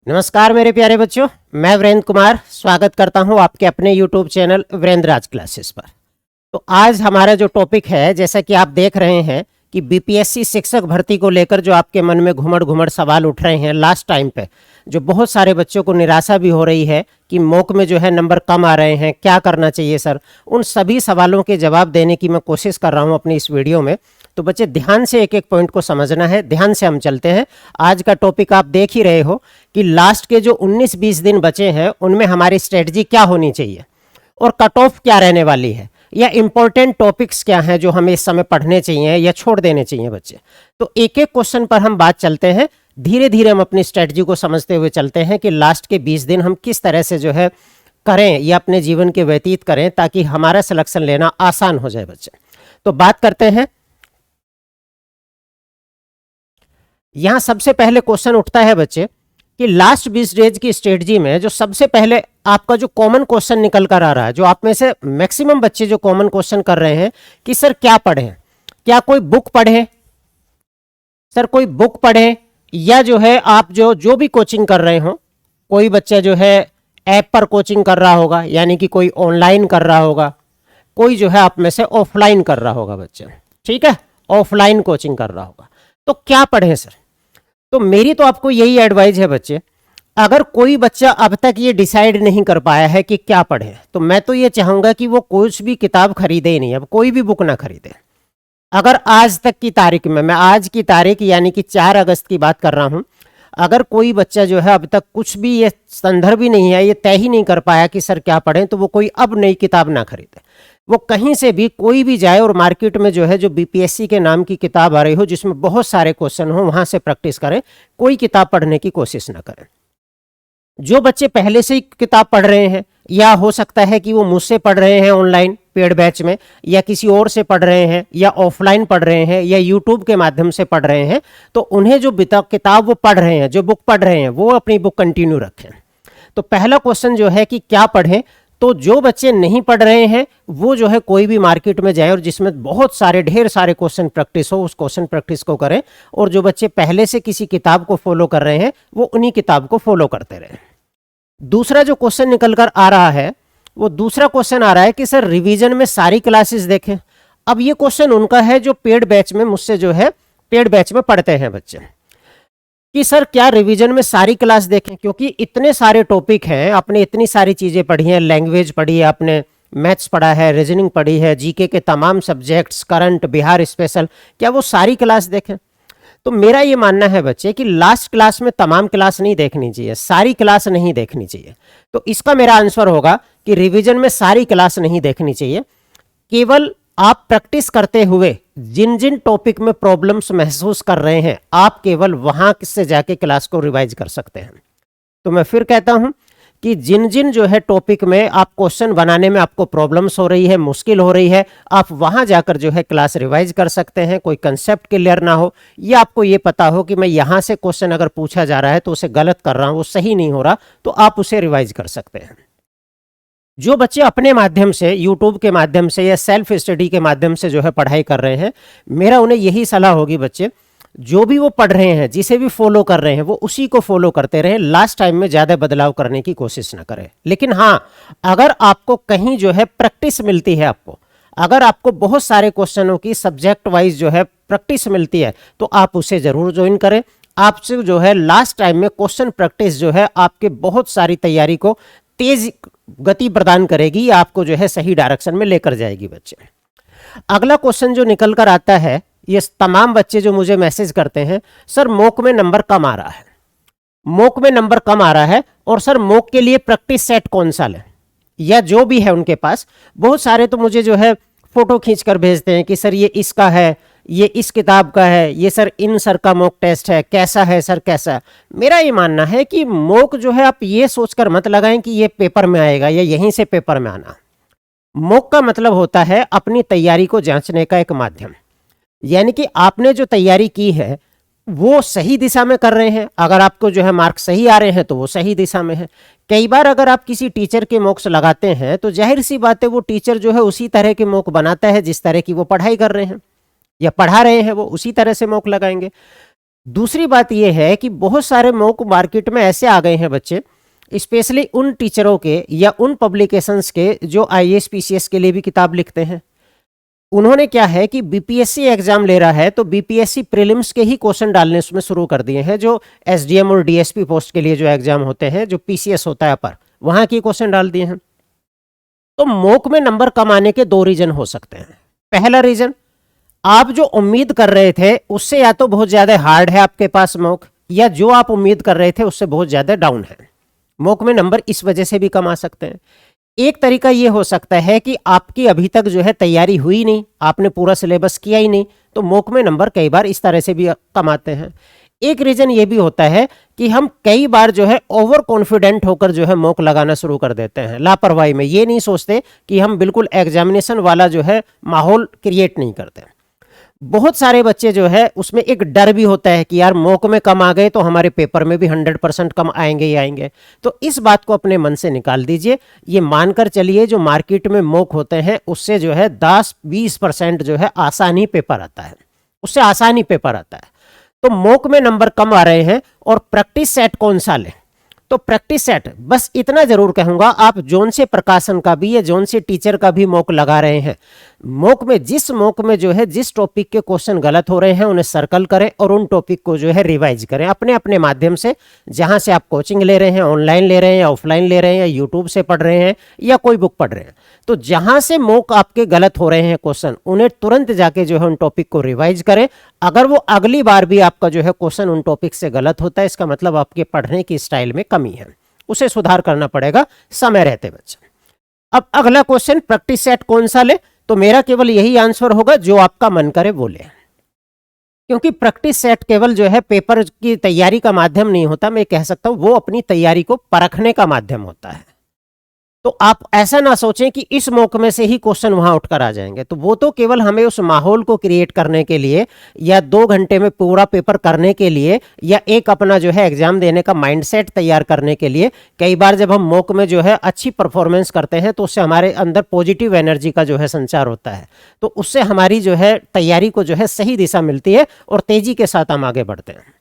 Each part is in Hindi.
नमस्कार मेरे प्यारे बच्चों, मैं वीरेंद्र कुमार स्वागत करता हूं आपके अपने YouTube चैनल वीरेंद्र राज क्लासेस पर। तो आज हमारा जो टॉपिक है, जैसा कि आप देख रहे हैं कि बीपीएससी शिक्षक भर्ती को लेकर जो आपके मन में घुमड़ घुमड़ सवाल उठ रहे हैं लास्ट टाइम पे, जो बहुत सारे बच्चों को निराशा भी हो रही है कि मॉक में जो है नंबर कम आ रहे हैं, क्या करना चाहिए सर, उन सभी सवालों के जवाब देने की मैं कोशिश कर रहा हूँ अपनी इस वीडियो में। तो बच्चे ध्यान से एक एक पॉइंट को समझना है, ध्यान से हम चलते हैं। आज का टॉपिक आप देख ही रहे हो कि लास्ट के जो 19-20 दिन बचे हैं उनमें हमारी स्ट्रेटजी क्या होनी चाहिए और कट ऑफ क्या रहने वाली है, या इंपॉर्टेंट टॉपिक्स क्या हैं जो हमें इस समय पढ़ने चाहिए या छोड़ देने चाहिए बच्चे। तो एक एक क्वेश्चन पर हम बात चलते हैं, धीरे धीरे हम अपनी स्ट्रेटजी को समझते हुए चलते हैं कि लास्ट के 20 दिन हम किस तरह से जो है करें या अपने जीवन के व्यतीत करें ताकि हमारा सिलेक्शन लेना आसान हो जाए बच्चे। तो बात करते हैं। यहां सबसे पहले क्वेश्चन उठता है बच्चे कि लास्ट 20 डेज की स्ट्रेटजी में जो सबसे पहले आपका जो कॉमन क्वेश्चन निकल कर आ रहा है, जो आप में से मैक्सिमम बच्चे जो कॉमन क्वेश्चन कर रहे हैं कि सर क्या पढ़ें, क्या कोई बुक पढ़ें, सर कोई बुक पढ़ें, या जो है आप जो भी कोचिंग कर रहे हो, कोई बच्चा जो है ऐप पर कोचिंग कर रहा होगा, यानी कि कोई ऑनलाइन कर रहा होगा, कोई जो है आप में से ऑफलाइन कर रहा होगा बच्चे, ठीक है, ऑफलाइन कोचिंग कर रहा होगा। तो क्या पढ़ें सर? तो मेरी तो आपको यही एडवाइस है बच्चे, अगर कोई बच्चा अब तक ये डिसाइड नहीं कर पाया है कि क्या पढ़े, तो मैं तो ये चाहूंगा कि वो कुछ भी किताब खरीदे ही नहीं, अब कोई भी बुक ना खरीदे। अगर आज तक की तारीख में, मैं आज की तारीख यानी कि 4 अगस्त की बात कर रहा हूं, अगर कोई बच्चा जो है अब तक कुछ भी ये संदर्भ ही नहीं है, ये तय ही नहीं कर पाया कि सर क्या पढ़ें, तो वो कोई अब नई किताब ना खरीदे। वो कहीं से भी कोई भी जाए और मार्केट में जो है जो बीपीएससी के नाम की किताब आ रही हो जिसमें बहुत सारे क्वेश्चन हो, वहां से प्रैक्टिस करें, कोई किताब पढ़ने की कोशिश ना करें। जो बच्चे पहले से ही किताब पढ़ रहे हैं, या हो सकता है कि वो मुझसे पढ़ रहे हैं ऑनलाइन पेड बैच में, या किसी और से पढ़ रहे हैं, या ऑफलाइन पढ़ रहे हैं, या यूट्यूब के माध्यम से पढ़ रहे हैं, तो उन्हें जो किताब वो पढ़ रहे हैं, जो बुक पढ़ रहे हैं, वो अपनी बुक कंटिन्यू रखें। तो पहला क्वेश्चन जो है कि क्या पढ़ें, तो जो बच्चे नहीं पढ़ रहे हैं वो जो है कोई भी मार्केट में जाए और जिसमें बहुत सारे ढेर सारे क्वेश्चन प्रैक्टिस हो, उस क्वेश्चन प्रैक्टिस को करें, और जो बच्चे पहले से किसी किताब को फॉलो कर रहे हैं वो उन्हीं किताब को फॉलो करते रहें। दूसरा जो क्वेश्चन निकल कर आ रहा है, वो दूसरा क्वेश्चन आ रहा है कि सर रिवीजन में सारी क्लासेस देखें। अब ये क्वेश्चन उनका है जो पेड बैच में मुझसे जो है पेड बैच में पढ़ते हैं बच्चे, कि सर क्या रिवीजन में सारी क्लास देखें, क्योंकि इतने सारे टॉपिक हैं, आपने इतनी सारी चीजें पढ़ी हैं, लैंग्वेज पढ़ी है आपने, मैथ्स पढ़ा है, रीजनिंग पढ़ी है, जीके के तमाम सब्जेक्ट्स, करंट, बिहार स्पेशल, क्या वो सारी क्लास देखें? तो मेरा ये मानना है बच्चे कि लास्ट क्लास में तमाम क्लास नहीं देखनी चाहिए, सारी क्लास नहीं देखनी चाहिए। तो इसका मेरा आंसर होगा कि रिवीजन में सारी क्लास नहीं देखनी चाहिए, केवल आप प्रैक्टिस करते हुए जिन जिन टॉपिक में प्रॉब्लम्स महसूस कर रहे हैं, आप केवल वहां से जाके क्लास को रिवाइज कर सकते हैं। तो मैं फिर कहता हूं कि जिन जिन जो है टॉपिक में आप क्वेश्चन बनाने में आपको प्रॉब्लम्स हो रही है, मुश्किल हो रही है, आप वहां जाकर जो है क्लास रिवाइज कर सकते हैं। कोई कंसेप्ट क्लियर ना हो, या आपको ये पता हो कि मैं यहां से क्वेश्चन अगर पूछा जा रहा है तो उसे गलत कर रहा हूं, वो सही नहीं हो रहा, तो आप उसे रिवाइज कर सकते हैं। जो बच्चे अपने माध्यम से, यूट्यूब के माध्यम से या सेल्फ स्टडी के माध्यम से जो है पढ़ाई कर रहे हैं, मेरा उन्हें यही सलाह होगी बच्चे, जो भी वो पढ़ रहे हैं, जिसे भी फॉलो कर रहे हैं, वो उसी को फॉलो करते रहें, लास्ट टाइम में ज़्यादा बदलाव करने की कोशिश ना करें। लेकिन हाँ, अगर आपको कहीं जो है प्रैक्टिस मिलती है, अगर आपको बहुत सारे क्वेश्चनों की सब्जेक्ट वाइज जो है प्रैक्टिस मिलती है, तो आप उसे ज़रूर ज्वाइन करें। आपसे जो है लास्ट टाइम में क्वेश्चन प्रैक्टिस जो है आपके बहुत सारी तैयारी को तेज गति प्रदान करेगी, आपको जो है सही डायरेक्शन में लेकर जाएगी बच्चे। अगला क्वेश्चन जो निकल कर आता है, ये तमाम बच्चे जो मुझे मैसेज करते हैं, सर मॉक में नंबर कम आ रहा है, मॉक में नंबर कम आ रहा है, और सर मॉक के लिए प्रैक्टिस सेट कौन सा लें, या जो भी है उनके पास। बहुत सारे तो मुझे जो है फोटो खींचकर भेजते हैं कि सर ये इसका है, ये इस किताब का है, ये सर इन सर का मॉक टेस्ट है, कैसा है सर, कैसा। मेरा ये मानना है कि मॉक जो है आप ये सोचकर मत लगाएं कि ये पेपर में आएगा या यहीं से पेपर में आना। मॉक का मतलब होता है अपनी तैयारी को जांचने का एक माध्यम, यानी कि आपने जो तैयारी की है वो सही दिशा में कर रहे हैं। अगर आपको जो है मार्क्स सही आ रहे हैं तो वो सही दिशा में है। कई बार अगर आप किसी टीचर के मॉक्स लगाते हैं तो जाहिर सी बात है वो टीचर जो है उसी तरह के मॉक बनाता है जिस तरह की वो पढ़ाई कर रहे हैं या पढ़ा रहे हैं, वो उसी तरह से मॉक लगाएंगे। दूसरी बात यह है कि बहुत सारे मॉक मार्केट में ऐसे आ गए हैं बच्चे, स्पेशली उन टीचरों के या उन पब्लिकेशंस के जो आईएएस पीसीएस के लिए भी किताब लिखते हैं। उन्होंने क्या है कि बीपीएससी एग्जाम ले रहा है तो बीपीएससी प्रीलिम्स के ही क्वेश्चन डालने उसमें शुरू कर दिए हैं, जो एसडीएम और डीएसपी पोस्ट के लिए जो एग्जाम होते हैं, जो पीसीएस होता है अपर, वहां के क्वेश्चन डाल दिए हैं। तो मॉक में नंबर कम आने के दो रीजन हो सकते हैं। पहला रीजन, आप जो उम्मीद कर रहे थे उससे या तो बहुत ज्यादा हार्ड है आपके पास मॉक, या जो आप उम्मीद कर रहे थे उससे बहुत ज्यादा डाउन है। मॉक में नंबर इस वजह से भी कम आ सकते हैं। एक तरीका यह हो सकता है कि आपकी अभी तक जो है तैयारी हुई नहीं, आपने पूरा सिलेबस किया ही नहीं, तो मॉक में नंबर कई बार इस तरह से भी कम आते हैं। एक रीजन ये भी होता है कि हम कई बार जो है ओवर कॉन्फिडेंट होकर जो है मॉक लगाना शुरू कर देते हैं, लापरवाही में, ये नहीं सोचते कि हम बिल्कुल एग्जामिनेशन वाला जो है माहौल क्रिएट नहीं करते। बहुत सारे बच्चे जो है उसमें एक डर भी होता है कि यार मॉक में कम आ गए तो हमारे पेपर में भी 100% कम आएंगे ही आएंगे। तो इस बात को अपने मन से निकाल दीजिए। ये मानकर चलिए जो मार्केट में मॉक होते हैं उससे जो है 10-20% जो है आसानी पेपर आता है, उससे आसानी पेपर आता है। तो मॉक में नंबर कम आ रहे हैं और प्रैक्टिस सेट कौन सा लें? तो प्रैक्टिस सेट बस इतना जरूर कहूंगा, आप जोन से प्रकाशन का भी या जोन से टीचर का भी मॉक लगा रहे हैं, मॉक में जिस मॉक में जो है जिस टॉपिक के क्वेश्चन गलत हो रहे हैं उन्हें सर्कल करें और उन टॉपिक को जो है रिवाइज करें अपने अपने माध्यम से, जहां से आप कोचिंग ले रहे हैं, ऑनलाइन ले रहे हैं या ऑफलाइन ले रहे हैं या यूट्यूब से पढ़ रहे हैं या कोई बुक पढ़ रहे हैं। तो जहां से मॉक आपके गलत हो रहे हैं क्वेश्चन, उन्हें तुरंत जाके जो है उन टॉपिक को रिवाइज करें। अगर वो अगली बार भी आपका जो है क्वेश्चन उन टॉपिक से गलत होता है, इसका मतलब आपके पढ़ने की स्टाइल में कमी है, उसे सुधार करना पड़ेगा समय रहते बच्चे। अब अगला क्वेश्चन, प्रैक्टिस सेट कौन सा ले? तो मेरा केवल यही आंसर होगा, जो आपका मन करे वो ले, क्योंकि प्रैक्टिस सेट केवल जो है पेपर की तैयारी का माध्यम नहीं होता, मैं कह सकता हूं वो अपनी तैयारी को परखने का माध्यम होता है। तो आप ऐसा ना सोचें कि इस मॉक में से ही क्वेश्चन वहां उठकर आ जाएंगे, तो वो तो केवल हमें उस माहौल को क्रिएट करने के लिए या 2 घंटे में पूरा पेपर करने के लिए या एक अपना जो है एग्जाम देने का माइंडसेट तैयार करने के लिए। कई बार जब हम मॉक में जो है अच्छी परफॉर्मेंस करते हैं तो उससे हमारे अंदर पॉजिटिव एनर्जी का जो है संचार होता है, तो उससे हमारी जो है तैयारी को जो है सही दिशा मिलती है और तेजी के साथ हम आगे बढ़ते हैं।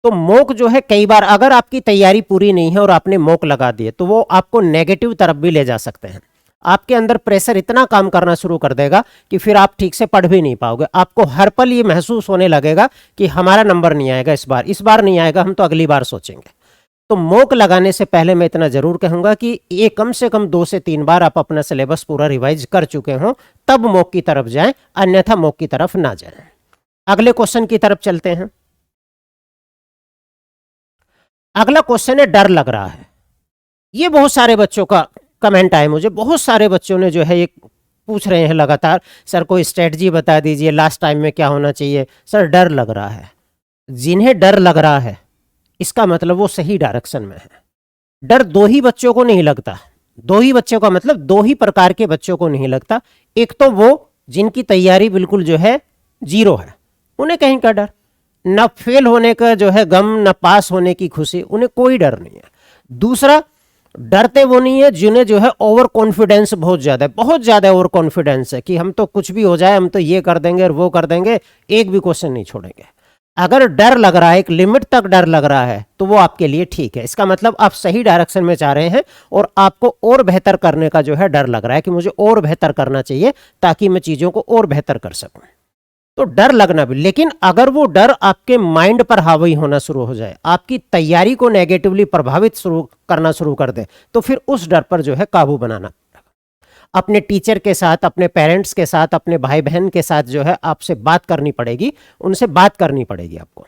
तो मॉक जो है कई बार अगर आपकी तैयारी पूरी नहीं है और आपने मॉक लगा दिए तो वो आपको नेगेटिव तरफ भी ले जा सकते हैं। आपके अंदर प्रेशर इतना काम करना शुरू कर देगा कि फिर आप ठीक से पढ़ भी नहीं पाओगे। आपको हर पल ये महसूस होने लगेगा कि हमारा नंबर नहीं आएगा, इस बार नहीं आएगा, हम तो अगली बार सोचेंगे। तो मॉक लगाने से पहले मैं इतना जरूर कहूंगा कि ये कम से कम 2 से 3 बार आप अपना सिलेबस पूरा रिवाइज कर चुके हो, तब मॉक की तरफ जाएं, अन्यथा मॉक की तरफ ना जाएं। अगले क्वेश्चन की तरफ चलते हैं। अगला क्वेश्चन है, डर लग रहा है। ये बहुत सारे बच्चों का कमेंट आए मुझे, बहुत सारे बच्चों ने जो है ये पूछ रहे हैं लगातार, सर कोई स्ट्रेटजी बता दीजिए, लास्ट टाइम में क्या होना चाहिए। सर डर लग रहा है, जिन्हें डर लग रहा है इसका मतलब वो सही डायरेक्शन में है। डर 2 ही बच्चों को नहीं लगता, 2 ही बच्चों का मतलब 2 ही प्रकार के बच्चों को नहीं लगता। एक तो वो जिनकी तैयारी बिल्कुल जो है जीरो है, उन्हें कहीं का डर, न फेल होने का जो है गम, न पास होने की खुशी, उन्हें कोई डर नहीं है। दूसरा, डरते वो नहीं है जिन्हें जो है ओवर कॉन्फिडेंस बहुत ज्यादा ओवर कॉन्फिडेंस है कि हम तो कुछ भी हो जाए, हम तो ये कर देंगे और वो कर देंगे, एक भी क्वेश्चन नहीं छोड़ेंगे। अगर डर लग रहा है, एक लिमिट तक डर लग रहा है, तो वो आपके लिए ठीक है। इसका मतलब आप सही डायरेक्शन में जा रहे हैं और आपको और बेहतर करने का जो है डर लग रहा है कि मुझे और बेहतर करना चाहिए ताकि मैं चीजों को और बेहतर कर सकूं। तो डर लगना भी, लेकिन अगर वो डर आपके माइंड पर हावी होना शुरू हो जाए, आपकी तैयारी को नेगेटिवली प्रभावित करना शुरू कर दे, तो फिर उस डर पर जो है काबू बनाना, अपने टीचर के साथ, अपने पेरेंट्स के साथ, अपने भाई बहन के साथ जो है आपसे बात करनी पड़ेगी, उनसे बात करनी पड़ेगी आपको।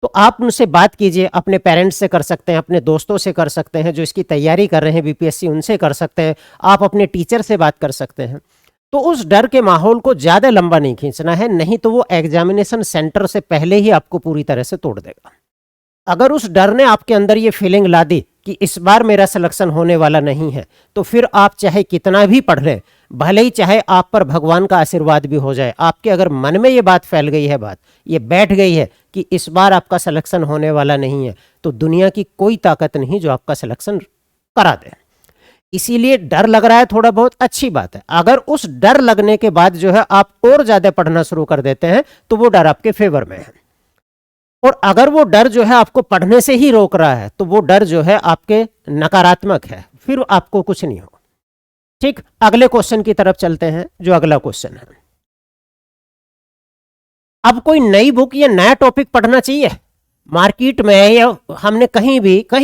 तो आप उनसे बात कीजिए, अपने पेरेंट्स से कर सकते हैं, अपने दोस्तों से कर सकते हैं जो इसकी तैयारी कर रहे हैं बीपीएससी, उनसे कर सकते हैं, आप अपने टीचर से बात कर सकते हैं। तो उस डर के माहौल को ज्यादा लंबा नहीं खींचना है, नहीं तो वो एग्जामिनेशन सेंटर से पहले ही आपको पूरी तरह से तोड़ देगा। अगर उस डर ने आपके अंदर ये फीलिंग ला दी कि इस बार मेरा सिलेक्शन होने वाला नहीं है, तो फिर आप चाहे कितना भी पढ़ लें, भले ही चाहे आप पर भगवान का आशीर्वाद भी हो जाए, आपके अगर मन में ये बात फैल गई है, बात ये बैठ गई है कि इस बार आपका सिलेक्शन होने वाला नहीं है, तो दुनिया की कोई ताकत नहीं जो आपका सिलेक्शन करा दे। इसीलिए डर लग रहा है थोड़ा बहुत, अच्छी बात है। अगर उस डर लगने के बाद जो है आप और ज्यादा पढ़ना शुरू कर देते हैं, तो वो डर आपके फेवर में है। और अगर वो डर जो है आपको पढ़ने से ही रोक रहा है तो वो डर जो है आपके नकारात्मक है, फिर आपको कुछ नहीं होगा। ठीक, अगले क्वेश्चन की तरफ चलते हैं। जो अगला क्वेश्चन है, अब कोई नई बुक या नया टॉपिक पढ़ना चाहिए मार्केट में, या हमने कहीं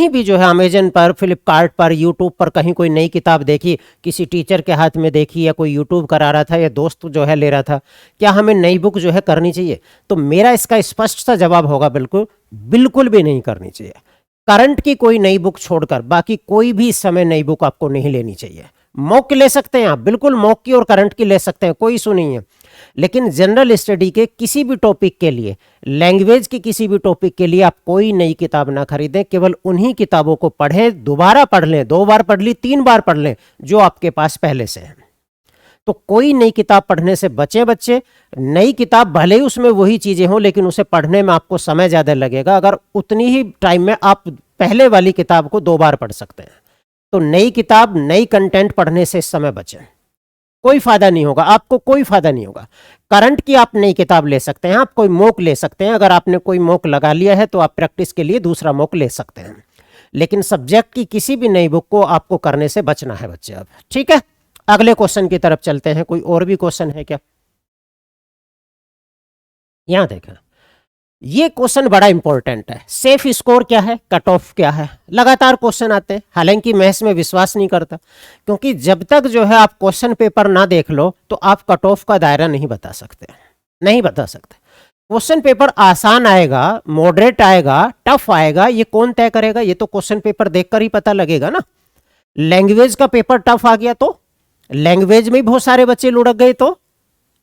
भी जो है अमेजन पर, फ्लिपकार्ट पर, यूट्यूब पर कहीं कोई नई किताब देखी, किसी टीचर के हाथ में देखी, या कोई यूट्यूब करा रहा था, या दोस्त जो है ले रहा था, क्या हमें नई बुक जो है करनी चाहिए? तो मेरा इसका स्पष्ट सा जवाब होगा बिल्कुल बिल्कुल भी नहीं करनी चाहिए। करंट की कोई नई बुक छोड़कर बाकी कोई भी इस समय नई बुक आपको नहीं लेनी चाहिए। मॉक की ले सकते हैं आप, बिल्कुल मॉक की और करंट की ले सकते हैं, कोई इशू नहीं है, लेकिन जनरल स्टडी के किसी भी टॉपिक के लिए, लैंग्वेज के किसी भी टॉपिक के लिए आप कोई नई किताब ना खरीदें। केवल उन्हीं किताबों को पढ़ें, दोबारा पढ़ लें, 2 बार पढ़ ली, 3 बार पढ़ लें, जो आपके पास पहले से है। तो कोई नई किताब पढ़ने से बचे बच्चे। नई किताब भले ही उसमें वही चीजें हों, लेकिन उसे पढ़ने में आपको समय ज्यादा लगेगा। अगर उतनी ही टाइम में आप पहले वाली किताब को 2 बार पढ़ सकते हैं, तो नई किताब, नई कंटेंट पढ़ने से इस समय बचें। कोई फायदा नहीं होगा आपको, कोई फायदा नहीं होगा। करंट की आप नई किताब ले सकते हैं, आप कोई मॉक ले सकते हैं। अगर आपने कोई मॉक लगा लिया है तो आप प्रैक्टिस के लिए दूसरा मॉक ले सकते हैं, लेकिन सब्जेक्ट की किसी भी नई बुक को आपको करने से बचना है बच्चे। अब ठीक है, अगले क्वेश्चन की तरफ चलते हैं। कोई और भी क्वेश्चन है क्या? यहां देखें, ये क्वेश्चन बड़ा इंपॉर्टेंट है। सेफ स्कोर क्या है, कट ऑफ क्या है, लगातार क्वेश्चन आते हैं। हालांकि मैं इसमें विश्वास नहीं करता, क्योंकि जब तक जो है आप क्वेश्चन पेपर ना देख लो तो आप कट ऑफ का दायरा नहीं बता सकते, नहीं बता सकते। क्वेश्चन पेपर आसान आएगा, मॉडरेट आएगा, टफ आएगा, ये कौन तय करेगा? ये तो क्वेश्चन पेपर देखकर ही पता लगेगा ना। लैंग्वेज का पेपर टफ आ गया तो लैंग्वेज में बहुत सारे बच्चे लुढ़क गए, तो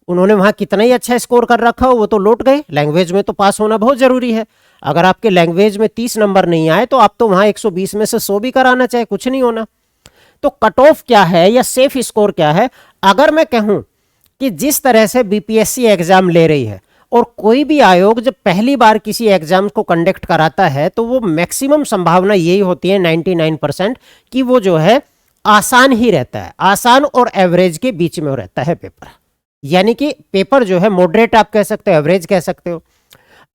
उन्होंने वहां कितना ही अच्छा स्कोर कर रखा हो, वो तो लौट गए। लैंग्वेज में तो पास होना बहुत जरूरी है। अगर आपके लैंग्वेज में 30 नंबर नहीं आए तो आप तो वहां 120 में से 100 भी कराना चाहे, कुछ नहीं होना। तो कट ऑफ क्या है या सेफ स्कोर क्या है? अगर मैं कहूं कि जिस तरह से बीपीएससी एग्जाम ले रही है, और कोई भी आयोग जब पहली बार किसी एग्जाम को कंडक्ट कराता है तो वो मैक्सिमम संभावना यही होती है 99% कि वो जो है आसान ही रहता है। आसान और एवरेज के बीच में रहता है पेपर, यानी कि पेपर जो है मॉडरेट आप कह सकते हो, एवरेज कह सकते हो।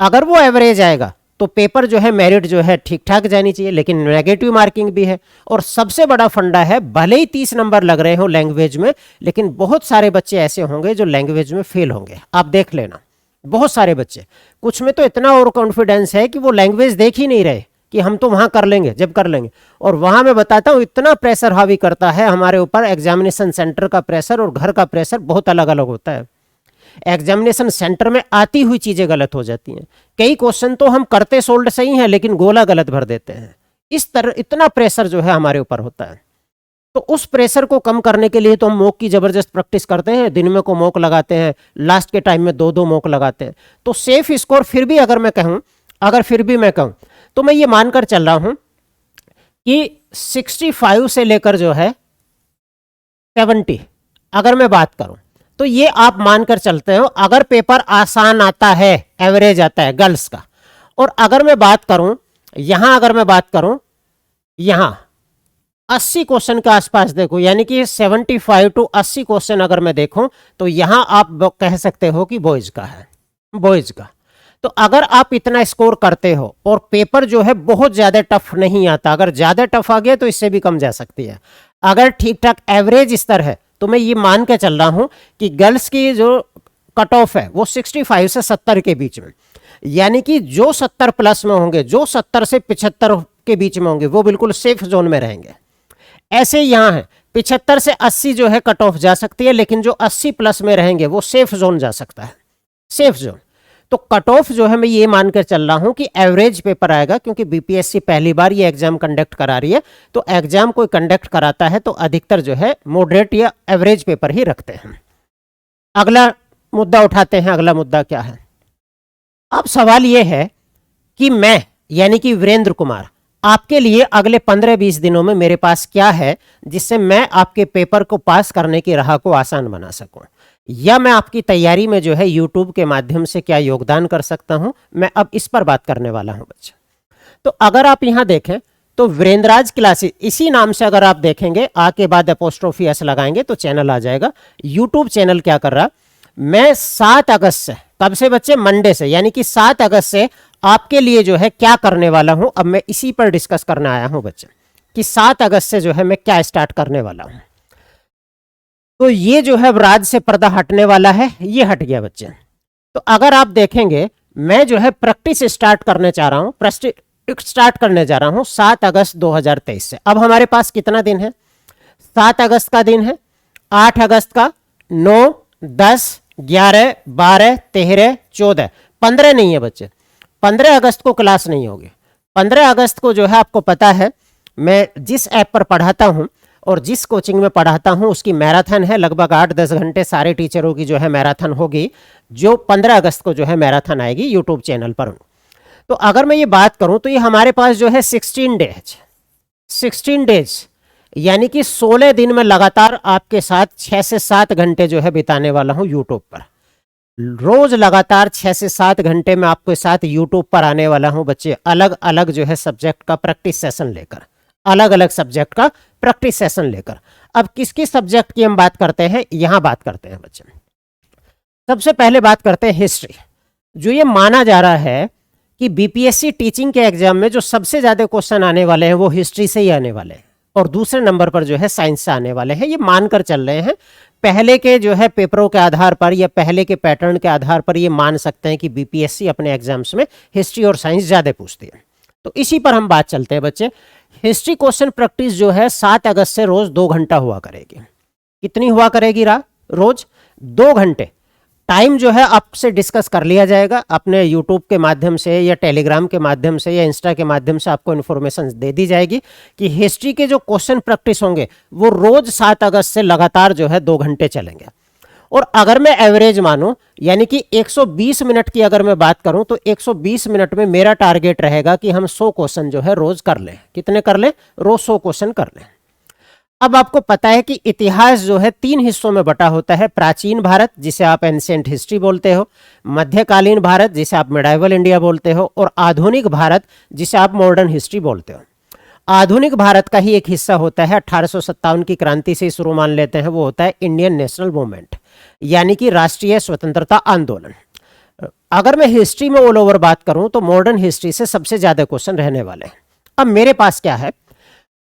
अगर वो एवरेज आएगा तो पेपर जो है मेरिट जो है ठीक ठाक जानी चाहिए, लेकिन नेगेटिव मार्किंग भी है। और सबसे बड़ा फंडा है, भले ही 30 नंबर लग रहे हो लैंग्वेज में, लेकिन बहुत सारे बच्चे ऐसे होंगे जो लैंग्वेज में फेल होंगे। आप देख लेना, बहुत सारे बच्चे, कुछ में तो इतना ओवर कॉन्फिडेंस है कि वो लैंग्वेज देख ही नहीं रहे कि हम तो वहां कर लेंगे जब कर लेंगे। और वहां मैं बताता हूं इतना प्रेशर हावी करता है हमारे ऊपर, एग्जामिनेशन सेंटर का प्रेशर और घर का प्रेशर बहुत अलग अलग होता है। एग्जामिनेशन सेंटर में आती हुई चीजें गलत हो जाती हैं। कई क्वेश्चन तो हम करते सोल्ड सही हैं, लेकिन गोला गलत भर देते हैं। इस तरह इतना प्रेशर जो है हमारे ऊपर होता है। तो उस प्रेशर को कम करने के लिए तो हम मॉक की जबरदस्त प्रैक्टिस करते हैं, दिन में को मॉक लगाते हैं, लास्ट के टाइम में 2-2 मॉक लगाते हैं। तो सेफ स्कोर फिर भी अगर मैं कहूं तो मैं ये मानकर चल रहा हूं कि 65 से लेकर जो है 70, अगर मैं बात करूं तो ये आप मानकर चलते हो अगर पेपर आसान आता है, एवरेज आता है गर्ल्स का। और अगर मैं बात करूं यहां 80 क्वेश्चन के आसपास देखो, यानी कि 75 to 80 क्वेश्चन अगर मैं देखूं तो यहां आप कह सकते हो कि बॉयज का है, बॉयज का। तो अगर आप इतना स्कोर करते हो और पेपर जो है बहुत ज्यादा टफ नहीं आता, अगर ज्यादा टफ आ गया तो इससे भी कम जा सकती है। अगर ठीक ठाक एवरेज स्तर है तो मैं ये मान के चल रहा हूं कि गर्ल्स की जो कट ऑफ है वो 65 से 70 के बीच में, यानी कि जो 70 प्लस में होंगे, जो 70 से 75 के बीच में होंगे, वो बिल्कुल सेफ जोन में रहेंगे। ऐसे यहां है 75 से 80 जो है कट ऑफ जा सकती है, लेकिन जो 80 प्लस में रहेंगे वो सेफ जोन जा सकता है, सेफ जोन। तो कट ऑफ जो है मैं ये मानकर चल रहा हूं कि एवरेज पेपर आएगा, क्योंकि बीपीएससी पहली बार ये एग्जाम कंडक्ट करा रही है। तो एग्जाम कोई कंडक्ट कराता है तो अधिकतर जो है मॉडरेट या एवरेज पेपर ही रखते हैं। अगला मुद्दा उठाते हैं। अगला मुद्दा क्या है? अब सवाल यह है कि मैं, यानी कि वीरेंद्र कुमार, आपके लिए अगले 15-20 दिनों में मेरे पास क्या है जिससे मैं आपके पेपर को पास करने की राह को आसान बना सकूं, या मैं आपकी तैयारी में जो है यूट्यूब के माध्यम से क्या योगदान कर सकता हूं। मैं अब इस पर बात करने वाला हूं बच्चे। तो अगर आप यहां देखें तो वीरेंद्राज क्लासेस इसी नाम से अगर आप देखेंगे, आ के बाद अपोस्ट्रोफी एस लगाएंगे तो चैनल आ जाएगा। यूट्यूब चैनल क्या कर रहा, मैं 7 अगस्त से कब से बच्चे? मंडे से, यानी कि 7 अगस्त से आपके लिए जो है क्या करने वाला हूं, अब मैं इसी पर डिस्कस करने आया हूं बच्चे, कि 7 अगस्त से जो है मैं क्या स्टार्ट करने वाला हूं। तो ये जो है राज से पर्दा हटने वाला है, ये हट गया बच्चे। तो अगर आप देखेंगे, मैं जो है प्रैक्टिस स्टार्ट करने जा रहा हूं 7 अगस्त 2023 से। अब हमारे पास कितना दिन है? 7 अगस्त का दिन है, 8 अगस्त का, 9, 10, 11, 12, 13, 14, 15 नहीं है बच्चे। 15 अगस्त को क्लास नहीं होगी। 15 अगस्त को जो है आपको पता है, मैं जिस ऐप पर पढ़ाता हूं और जिस कोचिंग में पढ़ाता हूं उसकी मैराथन है, लगभग 8-10 घंटे सारे टीचरों की जो है मैराथन होगी, जो 15 अगस्त को जो है मैराथन आएगी यूट्यूब चैनल पर। तो अगर मैं ये बात करूं तो ये हमारे पास जो है 16 डेज यानी कि 16 दिन में लगातार आपके साथ 6 से 7 घंटे जो है बिताने वाला हूं यूट्यूब पर। रोज लगातार 6 से 7 घंटे में आपके साथ यूट्यूब पर आने वाला हूं बच्चे, अलग अलग जो है सब्जेक्ट का प्रैक्टिस सेशन लेकर, अलग अलग सब्जेक्ट का प्रैक्टिस सेशन लेकर। अब किस किस सब्जेक्ट की हम बात करते हैं, यहां बात करते हैं बच्चे। सबसे पहले बात करते हैं हिस्ट्री। जो ये माना जा रहा है कि बीपीएससी टीचिंग के एग्जाम में जो सबसे ज्यादा क्वेश्चन आने वाले हैं वो हिस्ट्री से ही आने वाले हैं, और दूसरे नंबर पर जो है साइंस से आने वाले हैं, ये मानकर चल रहे हैं। पहले के जो है पेपरों के आधार पर या पहले के पैटर्न के आधार पर ये मान सकते हैं कि बीपीएससी अपने एग्जाम्स में हिस्ट्री और साइंस ज्यादा पूछती है। तो इसी पर हम बात चलते हैं बच्चे। हिस्ट्री क्वेश्चन प्रैक्टिस जो है 7 अगस्त से रोज 2 घंटा हुआ करेगी। कितनी हुआ करेगी रोज? 2 घंटे। टाइम जो है आपसे डिस्कस कर लिया जाएगा अपने यूट्यूब के माध्यम से या टेलीग्राम के माध्यम से या इंस्टा के माध्यम से, आपको इन्फॉर्मेशन दे दी जाएगी कि हिस्ट्री के जो क्वेश्चन प्रैक्टिस होंगे वो रोज 7 अगस्त से लगातार जो है 2 घंटे चलेंगे। और अगर मैं एवरेज मानूं, यानी कि 120 मिनट की अगर मैं बात करूं, तो 120 मिनट में मेरा टारगेट रहेगा कि हम 100 क्वेश्चन जो है रोज कर लें। कितने कर लें? रोज 100 क्वेश्चन कर लें। अब आपको पता है कि इतिहास जो है 3 हिस्सों में बटा होता है। प्राचीन भारत, जिसे आप एंशिएंट हिस्ट्री बोलते हो, मध्यकालीन भारत, जिसे आप मिडाइवल इंडिया बोलते हो, और आधुनिक भारत, जिसे आप मॉडर्न हिस्ट्री बोलते हो। आधुनिक भारत का ही एक हिस्सा होता है 1857 की क्रांति से शुरू मान लेते हैं, वो होता है इंडियन नेशनल मूवमेंट, यानी कि राष्ट्रीय स्वतंत्रता आंदोलन। अगर मैं हिस्ट्री में ऑल ओवर बात करूं तो मॉडर्न हिस्ट्री से सबसे ज्यादा क्वेश्चन रहने वाले हैं। अब मेरे पास क्या है,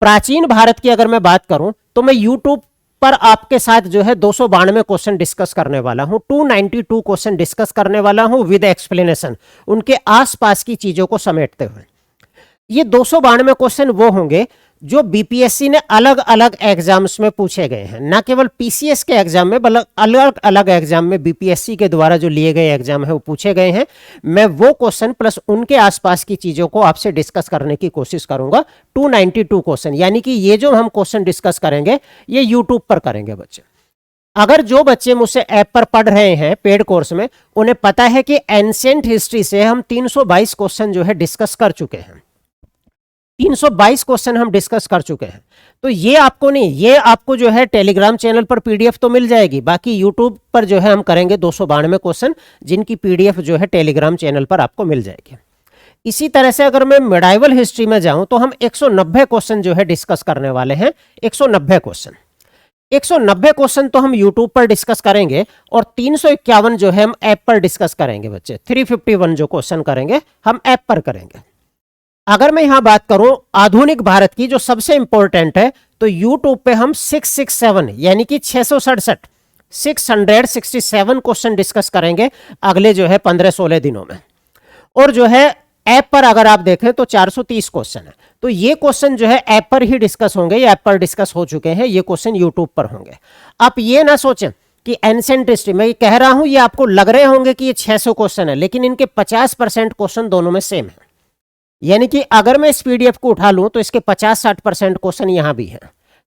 प्राचीन भारत की अगर मैं बात करूं तो मैं यूट्यूब पर आपके साथ जो है 292 क्वेश्चन डिस्कस करने वाला हूं, 292 क्वेश्चन डिस्कस करने वाला हूं विद एक्सप्लेनेशन, उनके आसपास की चीजों को समेटते हुए। ये 292 क्वेश्चन वो होंगे जो बीपीएससी ने अलग अलग एग्जाम्स में पूछे गए हैं, ना केवल पीसीएस के एग्जाम में बल्कि अलग अलग एग्जाम में बीपीएससी के द्वारा जो लिए गए एग्जाम है वो पूछे गए हैं। मैं वो क्वेश्चन प्लस उनके आसपास की चीजों को आपसे डिस्कस करने की कोशिश करूंगा। 292 क्वेश्चन, यानी कि ये जो हम क्वेश्चन डिस्कस करेंगे ये यूट्यूब पर करेंगे बच्चे। अगर जो बच्चे मुझसे ऐप पर पढ़ रहे हैं पेड कोर्स में, उन्हें पता है कि एंशिएंट हिस्ट्री से हम 322 क्वेश्चन जो है डिस्कस कर चुके हैं। 322 क्वेश्चन हम डिस्कस कर चुके हैं। तो ये आपको नहीं, ये आपको जो है टेलीग्राम चैनल पर पीडीएफ तो मिल जाएगी, बाकी यूट्यूब पर जो है हम करेंगे 292 क्वेश्चन, जिनकी पीडीएफ जो है टेलीग्राम चैनल पर आपको मिल जाएगी। इसी तरह से अगर मैं मिडाइवल हिस्ट्री में जाऊं तो हम 190 क्वेश्चन जो है डिस्कस करने वाले हैं। 190 क्वेश्चन, 190 क्वेश्चन तो हम यूट्यूब पर डिस्कस करेंगे, और 351 जो है हम ऐप पर डिस्कस करेंगे बच्चे। 351 जो क्वेश्चन करेंगे हम ऐप पर करेंगे। अगर मैं यहां बात करूं आधुनिक भारत की, जो सबसे इंपॉर्टेंट है, तो यूट्यूब पे हम 667 यानी कि 667 क्वेश्चन डिस्कस करेंगे अगले जो है 15-16 दिनों में। और जो है ऐप पर अगर आप देखें तो 430 क्वेश्चन है। तो ये क्वेश्चन जो है ऐप पर ही डिस्कस होंगे, या ऐप पर डिस्कस हो चुके हैं, ये क्वेश्चन यूट्यूब पर होंगे। आप ये ना सोचें कि एंशिएंट हिस्ट्री में कह रहा हूं, ये आपको लग रहे होंगे कि ये 600 क्वेश्चन है, लेकिन इनके 50% क्वेश्चन दोनों में सेम है। यानी कि अगर मैं इस पीडीएफ को उठा लूं तो इसके 50-60% क्वेश्चन यहां भी हैं।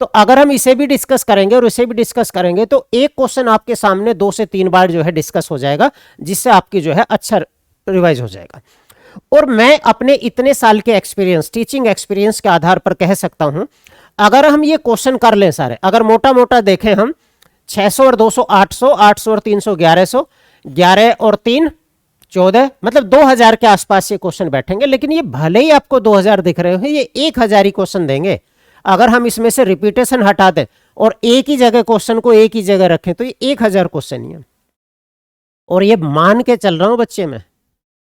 तो अगर हम इसे भी डिस्कस करेंगे और इसे भी डिस्कस करेंगे तो एक क्वेश्चन आपके सामने 2 से 3 बार जो है डिस्कस हो जाएगा, जिससे आपकी जो है अच्छा रिवाइज हो जाएगा। और मैं अपने इतने साल के एक्सपीरियंस, टीचिंग एक्सपीरियंस के आधार पर कह सकता हूं, अगर हम ये क्वेश्चन कर लें सारे, अगर मोटा मोटा देखें हम 600 और 200 800, 800 और 300 1100, 11 और 3 14, मतलब 2000 के आसपास ये क्वेश्चन बैठेंगे। लेकिन ये भले ही आपको 2000 दिख रहे हो, ये 1000 ही क्वेश्चन देंगे। अगर हम इसमें से रिपीटेशन हटा दें और एक ही जगह क्वेश्चन को एक ही जगह रखें तो ये 1000 क्वेश्चन ही है। और ये मान के चल रहा हूं बच्चे में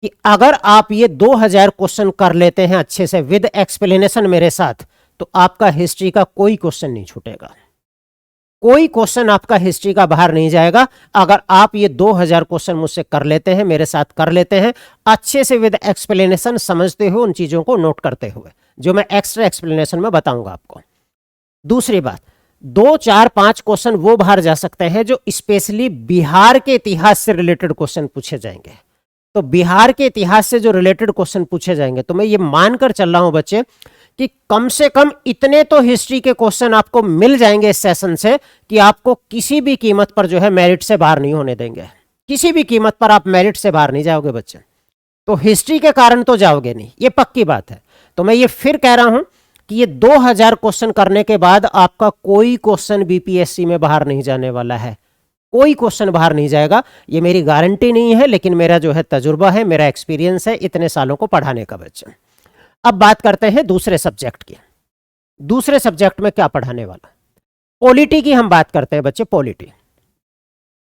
कि अगर आप ये 2000 क्वेश्चन कर लेते हैं अच्छे से विद एक्सप्लेनेशन मेरे साथ, तो आपका हिस्ट्री का कोई क्वेश्चन नहीं छूटेगा, कोई क्वेश्चन आपका हिस्ट्री का बाहर नहीं जाएगा। अगर आप ये 2000 क्वेश्चन मुझसे कर लेते हैं, मेरे साथ कर लेते हैं अच्छे से विद एक्सप्लेनेशन, समझते हुए, उन चीजों को नोट करते हुए, जो मैं एक्स्ट्रा एक्सप्लेनेशन में बताऊंगा आपको। दूसरी बात, 2, 4, 5 क्वेश्चन वो बाहर जा सकते हैं जो स्पेशली बिहार के इतिहास से रिलेटेड क्वेश्चन पूछे जाएंगे। तो बिहार के इतिहास से जो रिलेटेड क्वेश्चन पूछे जाएंगे, तो मैं ये मानकर चल रहा हूं बच्चे कि कम से कम इतने तो हिस्ट्री के क्वेश्चन आपको मिल जाएंगे इस सेशन से कि आपको किसी भी कीमत पर जो है मेरिट से बाहर नहीं होने देंगे। किसी भी कीमत पर आप मेरिट से बाहर नहीं जाओगे बच्चे, तो हिस्ट्री के कारण तो जाओगे नहीं, ये पक्की बात है। तो मैं ये फिर कह रहा हूं कि ये 2000 क्वेश्चन करने के बाद आपका कोई क्वेश्चन बीपीएससी में बाहर नहीं जाने वाला है, कोई क्वेश्चन बाहर नहीं जाएगा। ये मेरी गारंटी नहीं है, लेकिन मेरा जो है तजुर्बा है, मेरा एक्सपीरियंस है इतने सालों को पढ़ाने का बच्चे। अब बात करते हैं दूसरे सब्जेक्ट की। दूसरे सब्जेक्ट में क्या पढ़ाने वाला, पॉलिटी की हम बात करते हैं बच्चे।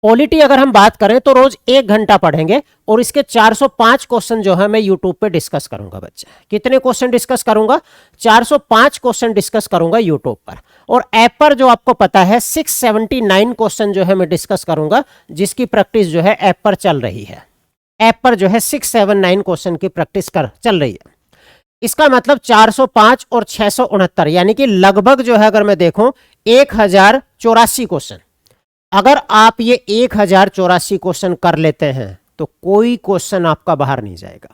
पॉलिटी अगर हम बात करें तो रोज 1 घंटा पढ़ेंगे और इसके 405 क्वेश्चन जो है मैं यूट्यूब पे डिस्कस करूंगा बच्चे। कितने क्वेश्चन डिस्कस करूंगा? 405 क्वेश्चन डिस्कस करूंगा यूट्यूब पर। और ऐप पर जो आपको पता है 679 क्वेश्चन जो है मैं डिस्कस करूंगा, जिसकी प्रैक्टिस जो है ऐप पर चल रही है। ऐप पर जो है 679 क्वेश्चन की प्रैक्टिस चल रही है। इसका मतलब 405 और 669 यानी कि लगभग जो है अगर मैं देखूं 1084 क्वेश्चन। अगर आप ये 1084 क्वेश्चन कर लेते हैं तो कोई क्वेश्चन आपका बाहर नहीं जाएगा।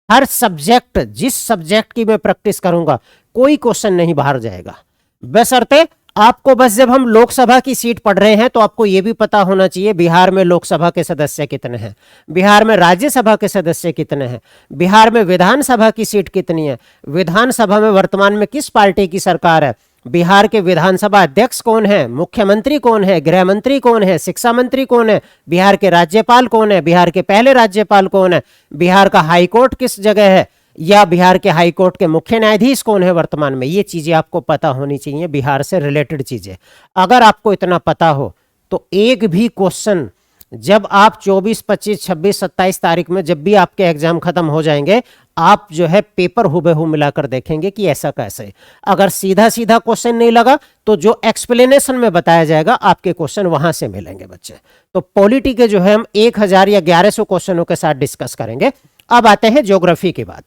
हर सब्जेक्ट, जिस सब्जेक्ट की मैं प्रैक्टिस करूंगा, कोई क्वेश्चन नहीं बाहर जाएगा। बशर्ते आपको बस जब हम लोकसभा की सीट पढ़ रहे हैं तो आपको यह भी पता होना चाहिए बिहार में लोकसभा के सदस्य कितने हैं, बिहार में राज्यसभा के सदस्य कितने हैं, बिहार में विधानसभा की सीट कितनी है, विधानसभा में वर्तमान में किस पार्टी की सरकार है, बिहार के विधानसभा अध्यक्ष कौन है, मुख्यमंत्री कौन है, गृह मंत्री कौन है, शिक्षा मंत्री कौन है, बिहार के राज्यपाल कौन है, बिहार के पहले राज्यपाल कौन है, बिहार का हाईकोर्ट किस जगह है, या बिहार के हाई कोर्ट के मुख्य न्यायाधीश कौन है वर्तमान में। ये चीजें आपको पता होनी चाहिए, बिहार से रिलेटेड चीजें। अगर आपको इतना पता हो तो एक भी क्वेश्चन जब आप 24, 25, 26, 27 तारीख में जब भी आपके एग्जाम खत्म हो जाएंगे, आप जो है पेपर हुबहू मिलाकर देखेंगे कि ऐसा कैसे। अगर सीधा सीधा क्वेश्चन नहीं लगा तो जो एक्सप्लेनेशन में बताया जाएगा आपके क्वेश्चन वहां से मिलेंगे बच्चे। तो पॉलिटी के जो है हम 1000 या 1100 क्वेश्चनों के साथ डिस्कस करेंगे। अब आते हैं ज्योग्राफी की बात।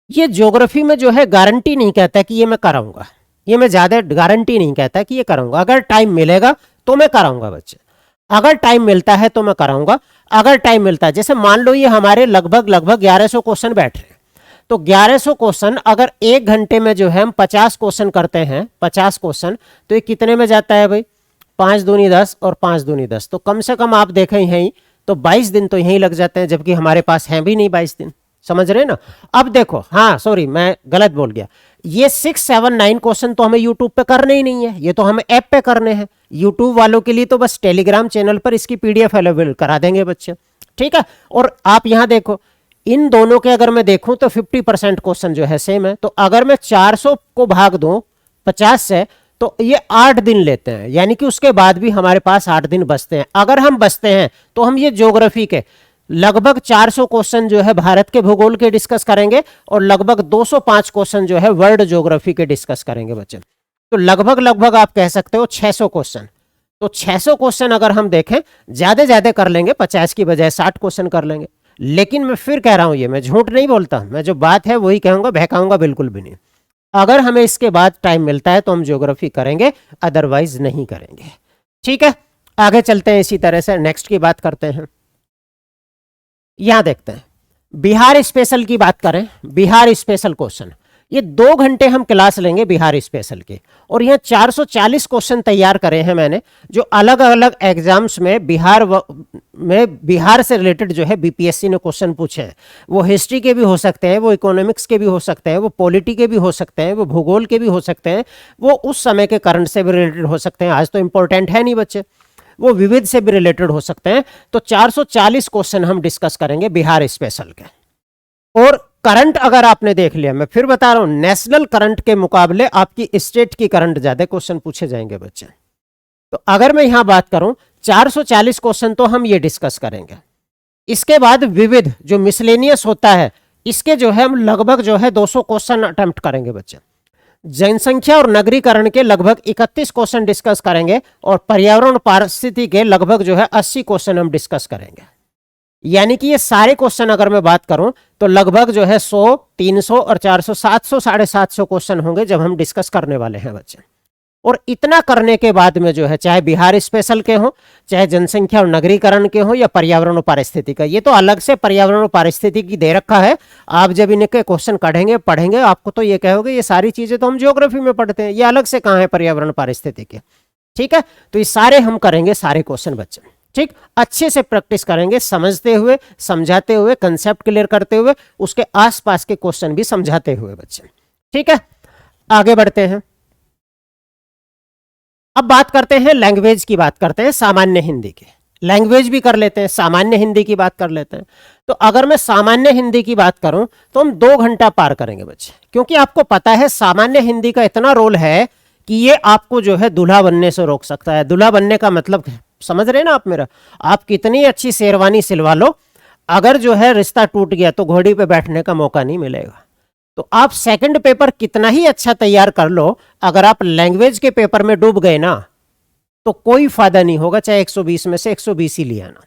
ये ज्योग्राफी में जो है गारंटी नहीं कहता कि ये मैं कराऊंगा, ये मैं ज्यादा गारंटी नहीं कहता कि ये कराऊंगा। अगर टाइम मिलेगा तो मैं कराऊंगा बच्चे, अगर टाइम मिलता है तो मैं कराऊंगा। अगर टाइम मिलता है, जैसे मान लो ये हमारे लगभग 1100 क्वेश्चन बैठ रहे हैं, तो 1100 क्वेश्चन अगर 1 घंटे में जो है हम 50 क्वेश्चन करते हैं, 50 क्वेश्चन, तो ये कितने में जाता है भाई? 5 दूनी 10 और 5 दूनी 10, तो कम से कम आप देखें यहीं तो 22 दिन तो यहीं लग जाते हैं, जबकि हमारे पास हैं भी नहीं 22 दिन। समझ रहे ना? अब देखो, हाँ सॉरी मैं गलत बोल गया, ये 679 क्वेश्चन तो हमें यूट्यूब पे करने ही नहीं है, ये तो हमें ऐप पे करने हैं। यूट्यूब वालों के लिए तो बस टेलीग्राम चैनल पर इसकी पीडीएफ अवेलेबल करा देंगे बच्चे, ठीक है। और आप यहां देखो, इन दोनों के अगर मैं देखूं तो 50% क्वेश्चन जो है सेम है। तो अगर मैं 400 को भाग दूं 50 से तो ये 8 दिन लेते हैं, यानी कि उसके बाद भी हमारे पास 8 दिन बचते हैं। अगर हम बचते हैं तो हम ये ज्योग्राफी के लगभग 400 क्वेश्चन जो है भारत के भूगोल के डिस्कस करेंगे और लगभग 205 क्वेश्चन जो है वर्ल्ड ज्योग्राफी के डिस्कस करेंगे बच्चे। तो लगभग आप कह सकते हो 600 क्वेश्चन। तो 600 क्वेश्चन अगर हम देखें, ज्यादा कर लेंगे, 50 की बजाय 60 क्वेश्चन कर लेंगे। लेकिन मैं फिर कह रहा हूं, ये मैं झूठ नहीं बोलता, मैं जो बात है वही कहूंगा, बहकाऊंगा बिल्कुल भी नहीं। अगर हमें इसके बाद टाइम मिलता है तो हम ज्योग्राफी करेंगे, अदरवाइज नहीं करेंगे, ठीक है। आगे चलते हैं, इसी तरह से नेक्स्ट की बात करते हैं। यहां देखते हैं, बिहार स्पेशल की बात करें, बिहार स्पेशल क्वेश्चन, ये 2 घंटे हम क्लास लेंगे बिहार स्पेशल के, और यहाँ 440 क्वेश्चन तैयार करे हैं मैंने, जो अलग अलग एग्जाम्स में बिहार से रिलेटेड जो है बीपीएससी ने क्वेश्चन पूछे हैं। वो हिस्ट्री के भी हो सकते हैं, वो इकोनॉमिक्स के भी हो सकते हैं, वो पॉलिटी के भी हो सकते हैं, वो भूगोल के भी हो सकते हैं, वो उस समय के करंट से भी रिलेटेड हो सकते हैं। आज तो इंपॉर्टेंट है नहीं बच्चे, वो विविध से भी रिलेटेड हो सकते हैं। तो 440 क्वेश्चन हम डिस्कस करेंगे बिहार स्पेशल के। और करंट अगर आपने देख लिया, मैं फिर बता रहा हूं, नेशनल करंट के मुकाबले आपकी स्टेट की करंट ज्यादा क्वेश्चन पूछे जाएंगे बच्चे। तो अगर मैं यहां बात करूं 440 क्वेश्चन तो हम ये डिस्कस करेंगे। इसके बाद विविध जो मिसलेनियस होता है, इसके जो है हम लगभग जो है 200 क्वेश्चन अटेम्प्ट करेंगे बच्चे। जनसंख्या और नगरीकरण के लगभग 31 क्वेश्चन डिस्कस करेंगे और पर्यावरण पारिस्थिति के लगभग जो है 80 क्वेश्चन हम डिस्कस करेंगे। यानी कि ये सारे क्वेश्चन अगर मैं बात करूं तो लगभग जो है 100, 300 और 400, 700, 750 क्वेश्चन होंगे जब हम डिस्कस करने वाले हैं बच्चे। और इतना करने के बाद में जो है चाहे बिहार स्पेशल के हो, चाहे जनसंख्या और नगरीकरण के हो या पर्यावरण और पारिस्थिति का, ये तो अलग से पर्यावरण और पारिस्थिति की दे रखा है। आप जब इनके क्वेश्चन पढ़ेंगे आपको तो ये कहोगे ये सारी चीजें तो हम ज्योग्राफी में पढ़ते हैं, ये अलग से कहाँ है पर्यावरण पारिस्थिति के। ठीक है, तो ये सारे हम करेंगे, सारे क्वेश्चन बच्चे। ठीक, अच्छे से प्रैक्टिस करेंगे, समझते हुए, समझाते हुए, कंसेप्ट क्लियर करते हुए, उसके आसपास के क्वेश्चन भी समझाते हुए बच्चे। ठीक है, आगे बढ़ते हैं। अब बात करते हैं लैंग्वेज की, बात करते हैं सामान्य हिंदी की। लैंग्वेज भी कर लेते हैं, सामान्य हिंदी की बात कर लेते हैं। तो अगर मैं सामान्य हिंदी की बात करूं तो हम 2 घंटा पार करेंगे बच्चे, क्योंकि आपको पता है सामान्य हिंदी का इतना रोल है कि ये आपको जो है दूल्हा बनने से रोक सकता है। दूल्हा बनने का मतलब समझ रहे ना आप मेरा? आप कितनी अच्छी शेरवानी सिलवा लो, अगर जो है रिश्ता टूट गया तो घोड़ी पे बैठने का मौका नहीं मिलेगा। तो आप सेकंड पेपर कितना ही अच्छा तैयार कर लो, अगर आप लैंग्वेज के पेपर में डूब गए ना तो कोई फायदा नहीं होगा, चाहे 120 में से 120 ही लिया ना।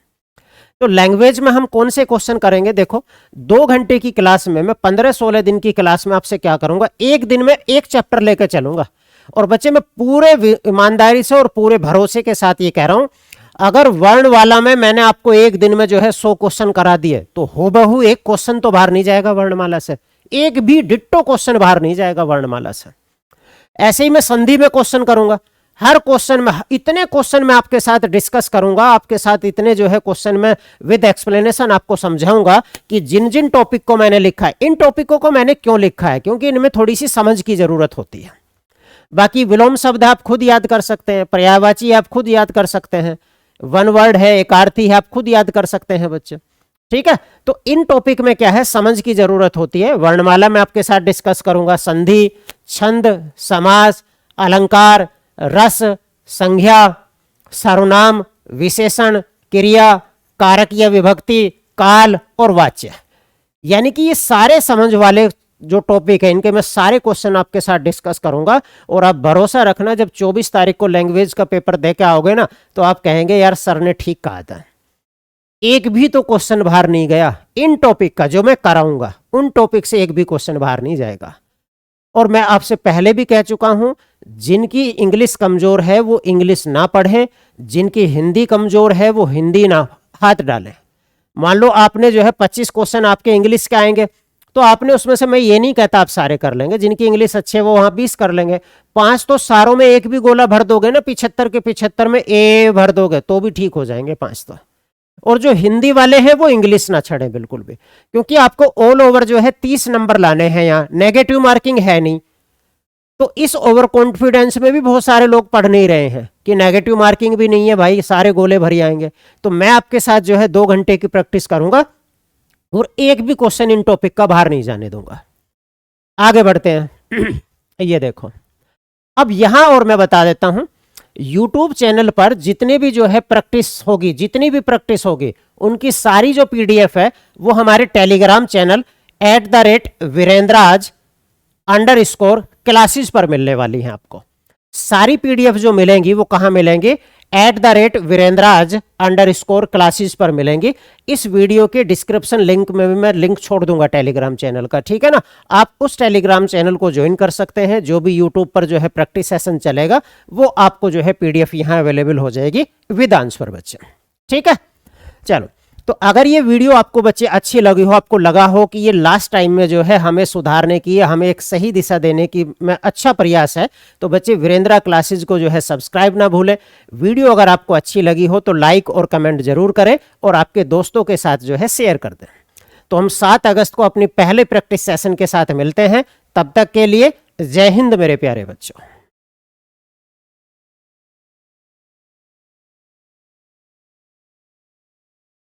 तो लैंग्वेज में हम कौन से क्वेश्चन करेंगे? देखो, 2 घंटे की क्लास में मैं 15-16 दिन की क्लास में आपसे क्या करूंगा, एक दिन में एक चैप्टर लेकर चलूंगा। और बच्चे मैं पूरे ईमानदारी से और पूरे भरोसे के साथ ये कह रहा हूं, अगर वर्ण वाला में मैंने आपको एक दिन में जो है 100 क्वेश्चन करा दिए तो होबहू एक क्वेश्चन तो बाहर नहीं जाएगा वर्णमाला से, एक भी डिट्टो क्वेश्चन बाहर नहीं जाएगा वर्णमाला से। ऐसे ही मैं संधि में क्वेश्चन करूंगा, हर क्वेश्चन में इतने क्वेश्चन मैं आपके साथ डिस्कस करूंगा, आपके साथ इतने जो है क्वेश्चन में विद एक्सप्लेनेशन आपको समझाऊंगा कि जिन जिन टॉपिक को मैंने लिखा है, इन टॉपिकों को मैंने क्यों लिखा है, क्योंकि इनमें थोड़ी सी समझ की जरूरत होती है। बाकी विलोम शब्द आप खुद याद कर सकते हैं, पर्यायवाची आप खुद याद कर सकते हैं, वन वर्ड है, एकार्थी है, आप खुद याद कर सकते हैं बच्चे। ठीक है, तो इन टॉपिक में क्या है, समझ की जरूरत होती है। वर्णमाला में आपके साथ डिस्कस करूंगा संधि, छंद, समास, अलंकार, रस, संज्ञा, सर्वनाम, विशेषण, क्रिया, कारक या विभक्ति, काल और वाच्य। यानी कि ये सारे समझ वाले जो टॉपिक है, इनके मैं सारे क्वेश्चन आपके साथ डिस्कस करूंगा। और आप भरोसा रखना, जब 24 तारीख को लैंग्वेज का पेपर दे के आओगे ना तो आप कहेंगे यार सर ने ठीक कहा था, एक भी तो क्वेश्चन बाहर नहीं गया इन टॉपिक का जो मैं कराऊंगा, उन टॉपिक से एक भी क्वेश्चन बाहर नहीं जाएगा। और मैं आपसे पहले भी कह चुका हूं, जिनकी इंग्लिश कमजोर है वो इंग्लिश ना पढ़ें, जिनकी हिंदी कमजोर है वो हिंदी ना हाथ डालें। मान लो आपने जो है 25 क्वेश्चन आपके इंग्लिश के आएंगे, तो आपने उसमें से, मैं ये नहीं कहता आप सारे कर लेंगे, जिनकी इंग्लिश अच्छे वो वहां 20 कर लेंगे, 5 तो सारों में एक भी गोला भर दोगे ना, 75 के 75 में ए भर दोगे तो भी ठीक हो जाएंगे 5 तो। और जो हिंदी वाले हैं वो इंग्लिश ना छड़े बिल्कुल भी, क्योंकि आपको ऑल ओवर जो है 30 नंबर लाने हैं, यहाँ नेगेटिव मार्किंग है नहीं। तो इस ओवर कॉन्फिडेंस में भी बहुत सारे लोग पढ़ नहीं रहे हैं कि नेगेटिव मार्किंग भी नहीं है भाई, सारे गोले भर आएंगे। तो मैं आपके साथ जो है 2 घंटे की प्रैक्टिस करूंगा और एक भी क्वेश्चन इन टॉपिक का बाहर नहीं जाने दूंगा। आगे बढ़ते हैं। ये देखो, अब यहां और मैं बता देता हूं, YouTube चैनल पर जितने भी जो है प्रैक्टिस होगी, जितनी भी प्रैक्टिस होगी, उनकी सारी जो PDF है वो हमारे टेलीग्राम चैनल @virendra_classes पर मिलने वाली है। आपको सारी PDF जो मिलेंगी वो कहां मिलेंगी? @virendra_classes पर मिलेंगी। इस वीडियो के डिस्क्रिप्शन लिंक में भी मैं लिंक छोड़ दूंगा टेलीग्राम चैनल का, ठीक है ना? आप उस टेलीग्राम चैनल को ज्वाइन कर सकते हैं। जो भी यूट्यूब पर जो है प्रैक्टिस सेशन चलेगा वो आपको जो है PDF यहां अवेलेबल हो जाएगी विद आंसर बच्चे, ठीक है? चलो, तो अगर ये वीडियो आपको बच्चे अच्छी लगी हो, आपको लगा हो कि ये लास्ट टाइम में जो है हमें सुधारने की, हमें एक सही दिशा देने की में अच्छा प्रयास है, तो बच्चे वीरेंद्रा क्लासेज को जो है सब्सक्राइब ना भूलें। वीडियो अगर आपको अच्छी लगी हो तो लाइक और कमेंट जरूर करें और आपके दोस्तों के साथ जो है शेयर कर दें। तो हम 7 अगस्त को अपनी पहले प्रैक्टिस सेशन के साथ मिलते हैं। तब तक के लिए जय हिंद मेरे प्यारे बच्चों।